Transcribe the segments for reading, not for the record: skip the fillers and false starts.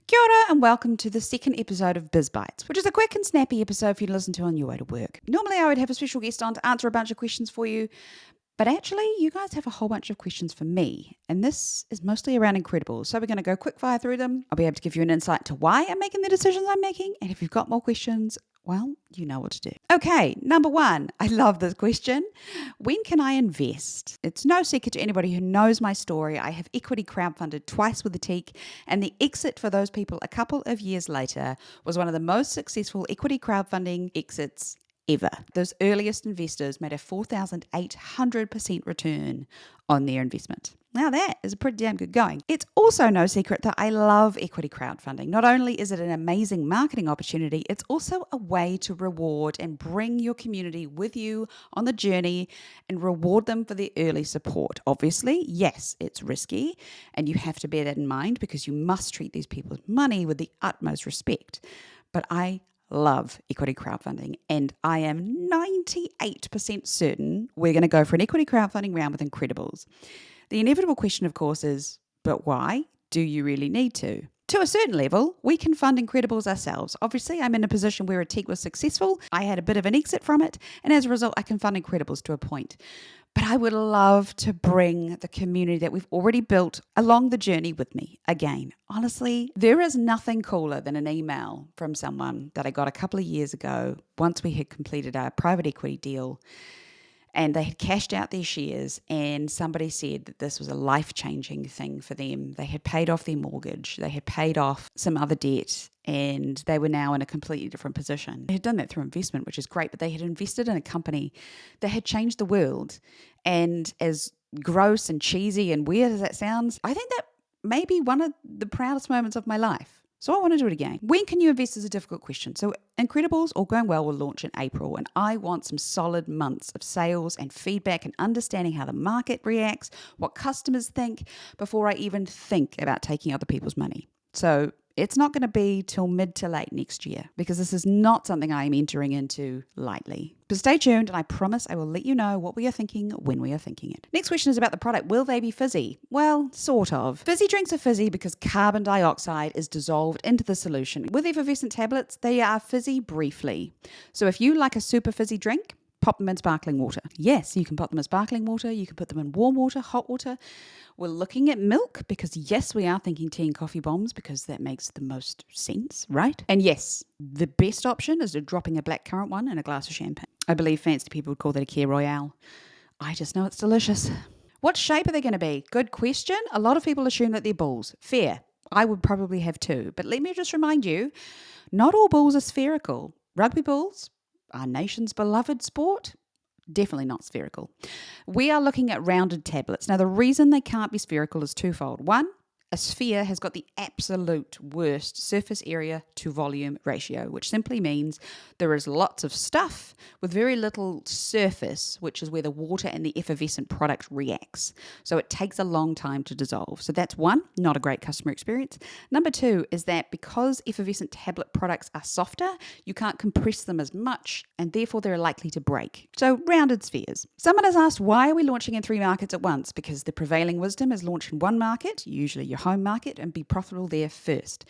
Kia ora and welcome to the second episode of Biz Bites, which is a quick and snappy episode for you to listen to on your way to work. Normally I would have a special guest on to answer a bunch of questions for you, but actually you guys have a whole bunch of questions for me, and this is mostly around Incrediballs, so we're going to go quick fire through them. I'll be able to give you an insight to why I'm making the decisions I'm making, and if you've got more questions, well, you know what to do. Okay, number one. I love this question. When can I invest? It's no secret to anybody who knows my story. I have equity crowdfunded twice with the teak, and the exit for those people a couple of years later was one of the most successful equity crowdfunding exits ever. Those earliest investors made a 4,800% return on their investment. Now that is a pretty damn good going. It's also no secret that I love equity crowdfunding. Not only is it an amazing marketing opportunity, it's also a way to reward and bring your community with you on the journey and reward them for their early support. Obviously, yes, it's risky, and you have to bear that in mind because you must treat these people's money with the utmost respect. But I love equity crowdfunding, and I am 98% certain we're going to go for an equity crowdfunding round with Incrediballs. The inevitable question, of course, is, but why? Do you really need to? To a certain level, we can fund Incrediballs ourselves. Obviously, I'm in a position where a teak was successful. I had a bit of an exit from it, and as a result, I can fund Incrediballs to a point. But I would love to bring the community that we've already built along the journey with me again. Honestly, there is nothing cooler than an email from someone that I got a couple of years ago once we had completed our private equity deal. And they had cashed out their shares, and somebody said that this was a life-changing thing for them. They had paid off their mortgage, they had paid off some other debt, and they were now in a completely different position. They had done that through investment, which is great, but they had invested in a company that had changed the world. And as gross and cheesy and weird as that sounds, I think that may be one of the proudest moments of my life. So I want to do it again. When can you invest is a difficult question. So Incrediballs, all going well, will launch in April, and I want some solid months of sales and feedback and understanding how the market reacts, what customers think, before I even think about taking other people's money. So it's not going to be till mid to late next year because this is not something I am entering into lightly. But stay tuned, and I promise I will let you know what we are thinking when we are thinking it. Next question is about the product. Will they be fizzy? Well, sort of. Fizzy drinks are fizzy because carbon dioxide is dissolved into the solution. With effervescent tablets, they are fizzy briefly. So if you like a super fizzy drink, pop them in sparkling water. Yes, you can pop them in sparkling water. You can put them in warm water, hot water. We're looking at milk because, yes, we are thinking tea and coffee bombs because that makes the most sense, right? And yes, the best option is dropping a blackcurrant one in a glass of champagne. I believe fancy people would call that a Care Royale. I just know it's delicious. What shape are they going to be? Good question. A lot of people assume that they're balls. Fair. I would probably have two. But let me just remind you, not all balls are spherical. Rugby balls, our nation's beloved sport, definitely not spherical. We are looking at rounded tablets. Now, the reason they can't be spherical is twofold. One, a sphere has got the absolute worst surface area to volume ratio, which simply means there is lots of stuff with very little surface, which is where the water and the effervescent product reacts. So it takes a long time to dissolve. So that's one, not a great customer experience. Number two is that because effervescent tablet products are softer, you can't compress them as much, and therefore they're likely to break. So rounded spheres. Someone has asked, why are we launching in 3 markets at once? Because the prevailing wisdom is launch in one market, usually your home market, and be profitable there first.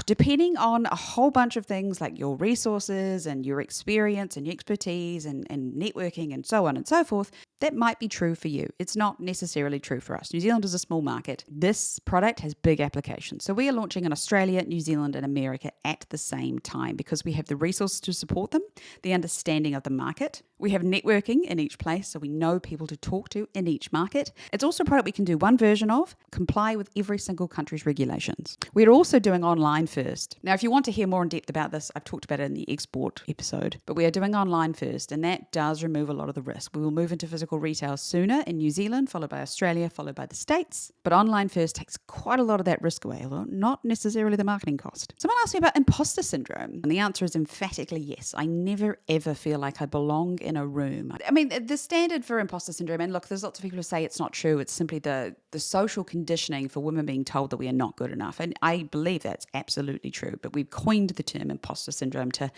Depending on a whole bunch of things like your resources and your experience and your expertise and networking and so on and so forth, that might be true for you. It's not necessarily true for us. New Zealand is a small market. This product has big applications. So we are launching in Australia, New Zealand, and America at the same time because we have the resources to support them, the understanding of the market. We have networking in each place, so we know people to talk to in each market. It's also a product we can do one version of, comply with every single country's regulations. We're also doing online first. Now, if you want to hear more in depth about this, I've talked about it in the export episode, but we are doing online first, and that does remove a lot of the risk. We will move into physical retail sooner in New Zealand, followed by Australia, followed by the States, but online first takes quite a lot of that risk away, although not necessarily the marketing cost. Someone asked me about imposter syndrome, and the answer is emphatically yes. I never ever feel like I belong in a room. I mean, the standard for imposter syndrome, and look, there's lots of people who say it's not true. It's simply the social conditioning for women being told that we are not good enough. And I believe that's absolutely true. But we've coined the term imposter syndrome to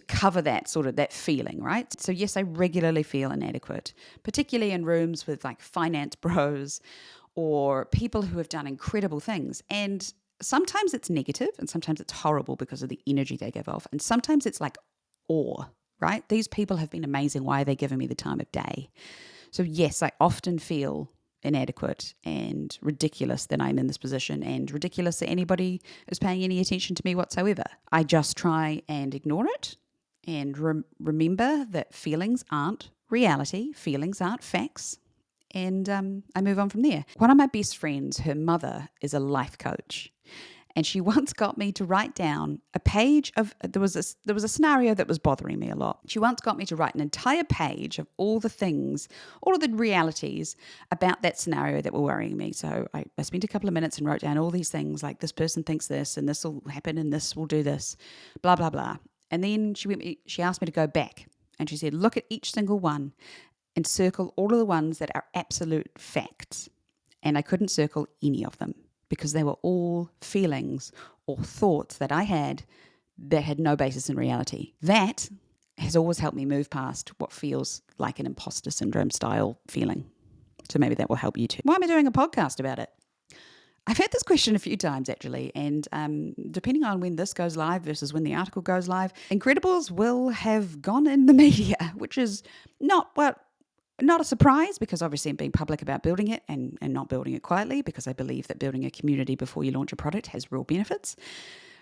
cover that sort of that feeling, right? So yes, I regularly feel inadequate, particularly in rooms with like finance bros or people who have done incredible things. And sometimes it's negative and sometimes it's horrible because of the energy they give off. And sometimes it's like awe, right? These people have been amazing. Why are they giving me the time of day? So yes, I often feel inadequate and ridiculous that I'm in this position, and ridiculous that anybody is paying any attention to me whatsoever. I just try and ignore it and remember that feelings aren't reality, feelings aren't facts, and I move on from there. One of my best friends, her mother is a life coach, and she once got me to write down a page of, there was a scenario that was bothering me a lot. She once got me to write an entire page of all the things, all of the realities about that scenario that were worrying me. So I spent a couple of minutes and wrote down all these things, like this person thinks this and this will happen and this will do this, blah, blah, blah. And then she asked me to go back and she said, look at each single one and circle all of the ones that are absolute facts. And I couldn't circle any of them, because they were all feelings or thoughts that I had that had no basis in reality. That has always helped me move past what feels like an imposter syndrome style feeling. So maybe that will help you too. Why am I doing a podcast about it? I've had this question a few times actually, and depending on when this goes live versus when the article goes live, Incrediballs will have gone in the media, which is not a surprise, because obviously I'm being public about building it and not building it quietly, because I believe that building a community before you launch a product has real benefits.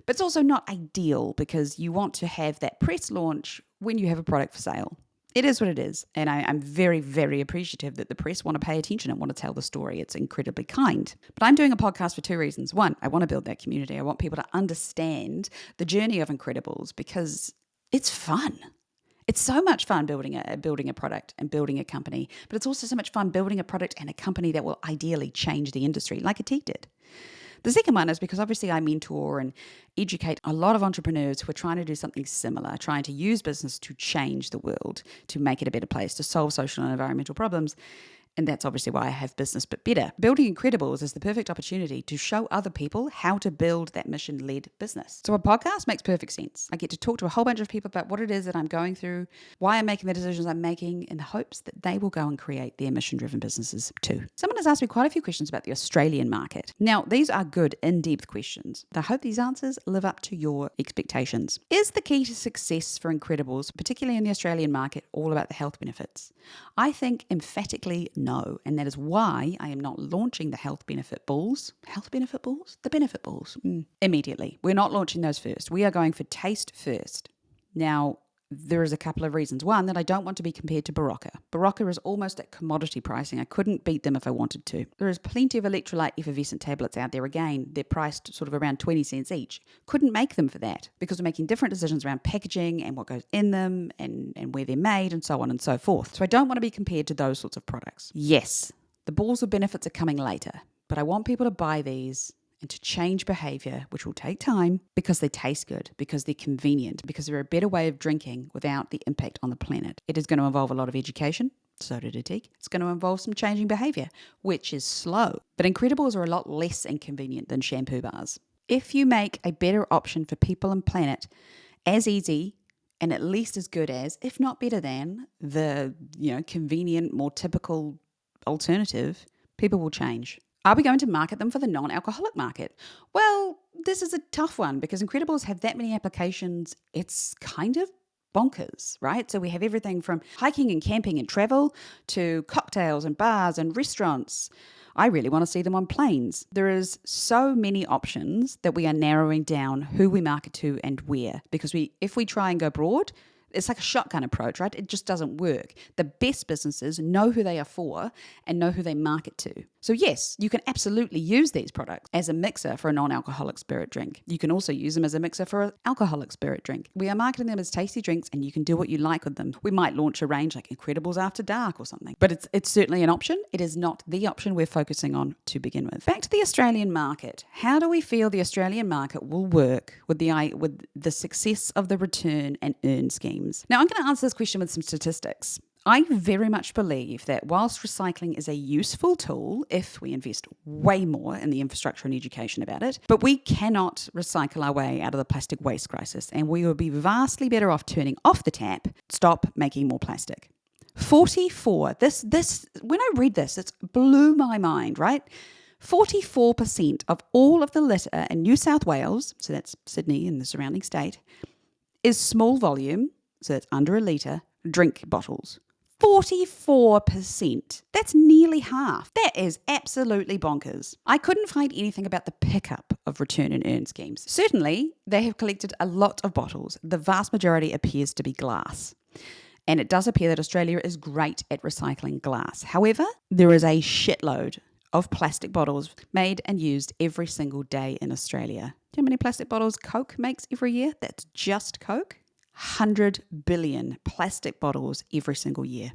But it's also not ideal, because you want to have that press launch when you have a product for sale. It is what it is. And I'm very, very appreciative that the press want to pay attention and want to tell the story. It's incredibly kind. But I'm doing a podcast for two reasons. One, I want to build that community. I want people to understand the journey of Incrediballs, because it's fun. It's so much fun building a product and building a company, but it's also so much fun building a product and a company that will ideally change the industry, like Atik did. The second one is because obviously I mentor and educate a lot of entrepreneurs who are trying to do something similar, trying to use business to change the world, to make it a better place, to solve social and environmental problems. And that's obviously why I have Business But Better. Building Incrediballs is the perfect opportunity to show other people how to build that mission-led business. So a podcast makes perfect sense. I get to talk to a whole bunch of people about what it is that I'm going through, why I'm making the decisions I'm making, in the hopes that they will go and create their mission-driven businesses too. Someone has asked me quite a few questions about the Australian market. Now, these are good, in-depth questions. I hope these answers live up to your expectations. Is the key to success for Incrediballs, particularly in the Australian market, all about the health benefits? I think emphatically no, and that is why I am not launching the health benefit balls. Health benefit balls? The benefit balls. Immediately. We're not launching those first. We are going for taste first. Now, there is a couple of reasons. One, that I don't want to be compared to Barocca. Barocca is almost at commodity pricing. I couldn't beat them if I wanted to. There is plenty of electrolyte effervescent tablets out there. Again, they're priced sort of around 20 cents each. Couldn't make them for that, because we're making different decisions around packaging and what goes in them and where they're made and so on and so forth. So I don't want to be compared to those sorts of products. Yes, the balls of benefits are coming later, but I want people to buy these and to change behavior, which will take time, because they taste good, because they're convenient, because they're a better way of drinking without the impact on the planet. It is going to involve a lot of education. So did Atik. It's going to involve some changing behavior, which is slow. But Incrediballs are a lot less inconvenient than shampoo bars. If you make a better option for people and planet as easy and at least as good as, if not better than, the convenient, more typical alternative, people will change. Are we going to market them for the non-alcoholic market? Well, this is a tough one, because Incrediballs have that many applications. It's kind of bonkers, right? So we have everything from hiking and camping and travel to cocktails and bars and restaurants. I really want to see them on planes. There is so many options that we are narrowing down who we market to and where, because if we try and go broad, it's like a shotgun approach, right? It just doesn't work. The best businesses know who they are for and know who they market to. So yes, you can absolutely use these products as a mixer for a non-alcoholic spirit drink. You can also use them as a mixer for an alcoholic spirit drink. We are marketing them as tasty drinks, and you can do what you like with them. We might launch a range like Incrediballs After Dark or something, but it's certainly an option. It is not the option we're focusing on to begin with. Back to the Australian market. How do we feel the Australian market will work with the success of the return and earn schemes? Now, I'm going to answer this question with some statistics. I very much believe that whilst recycling is a useful tool if we invest way more in the infrastructure and education about it, but we cannot recycle our way out of the plastic waste crisis, and we would be vastly better off turning off the tap, stop making more plastic. 44, this when I read this, it blew my mind, right? 44% of all of the litter in New South Wales, so that's Sydney and the surrounding state, is small volume, so that's under a litre, drink bottles. 44%. That's nearly half. That is absolutely bonkers. I couldn't find anything about the pickup of return and earn schemes. Certainly, they have collected a lot of bottles. The vast majority appears to be glass. And it does appear that Australia is great at recycling glass. However, there is a shitload of plastic bottles made and used every single day in Australia. Do you know how many plastic bottles Coke makes every year? That's just Coke. 100 billion plastic bottles every single year.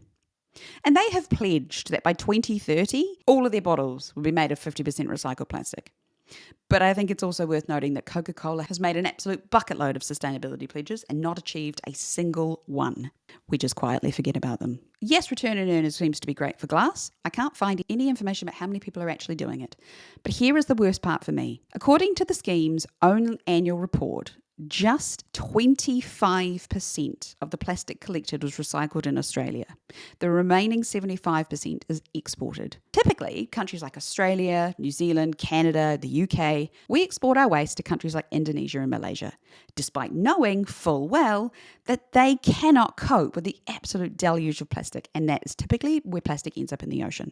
And they have pledged that by 2030, all of their bottles will be made of 50% recycled plastic. But I think it's also worth noting that Coca-Cola has made an absolute bucket load of sustainability pledges and not achieved a single one. We just quietly forget about them. Yes, return and earn seems to be great for glass. I can't find any information about how many people are actually doing it. But here is the worst part for me. According to the scheme's own annual report, just 25% of the plastic collected was recycled in Australia. The remaining 75% is exported. Typically, countries like Australia, New Zealand, Canada, the UK, we export our waste to countries like Indonesia and Malaysia, despite knowing full well that they cannot cope with the absolute deluge of plastic, and that is typically where plastic ends up in the ocean.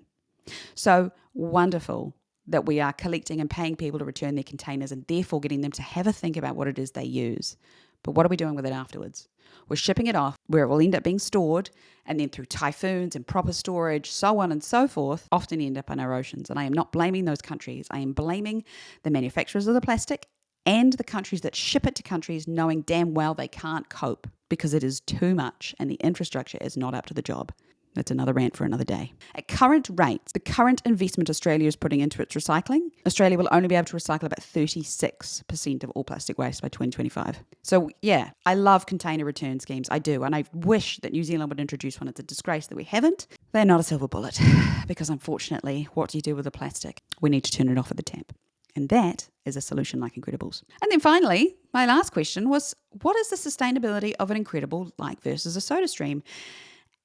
So wonderful that we are collecting and paying people to return their containers and therefore getting them to have a think about what it is they use. But what are we doing with it afterwards? We're shipping it off where it will end up being stored, and then through typhoons and proper storage, so on and so forth, often end up in our oceans. And I am not blaming those countries. I am blaming the manufacturers of the plastic and the countries that ship it to countries knowing damn well they can't cope because it is too much and the infrastructure is not up to the job. That's another rant for another day. At current rates, the current investment Australia is putting into its recycling, Australia will only be able to recycle about 36% of all plastic waste by 2025. So yeah, I love container return schemes. I do. And I wish that New Zealand would introduce one. It's a disgrace that we haven't. They're not a silver bullet because unfortunately, what do you do with the plastic? We need to turn it off at the tap. And that is a solution like Incrediballs. And then finally, my last question was, what is the sustainability of an Incredible like versus a SodaStream?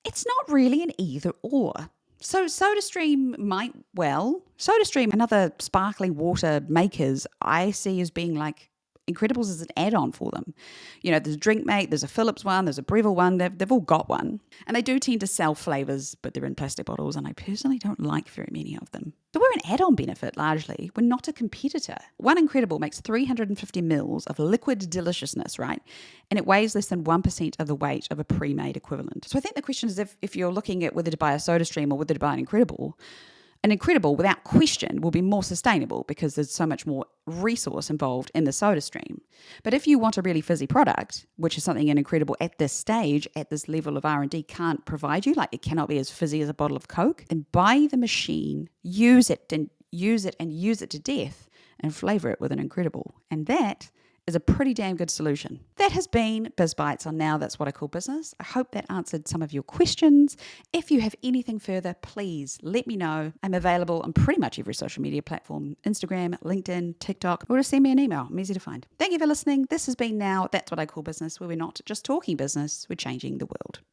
It's not really an either or. So SodaStream and other sparkling water makers I see as being like Incrediballs is an add-on for them. You know, there's a Drinkmate, there's a Phillips one, there's a Breville one, they've all got one. And they do tend to sell flavours, but they're in plastic bottles, and I personally don't like very many of them. So we're an add-on benefit, largely. We're not a competitor. One Incredible makes 350 mils of liquid deliciousness, right? And it weighs less than 1% of the weight of a pre-made equivalent. So I think the question is if you're looking at whether to buy a SodaStream or whether to buy an Incredible, without question, will be more sustainable because there's so much more resource involved in the SodaStream. But if you want a really fizzy product, which is something an Incredible at this stage, at this level of R&D can't provide you, like it cannot be as fizzy as a bottle of Coke, then buy the machine, use it to death, and flavour it with an Incredible. And that is a pretty damn good solution. That has been Biz Bites on Now That's What I Call Business. I hope that answered some of your questions. If you have anything further, please let me know. I'm available on pretty much every social media platform, Instagram, LinkedIn, TikTok, or just send me an email. I'm easy to find. Thank you for listening. This has been Now That's What I Call Business, where we're not just talking business, we're changing the world.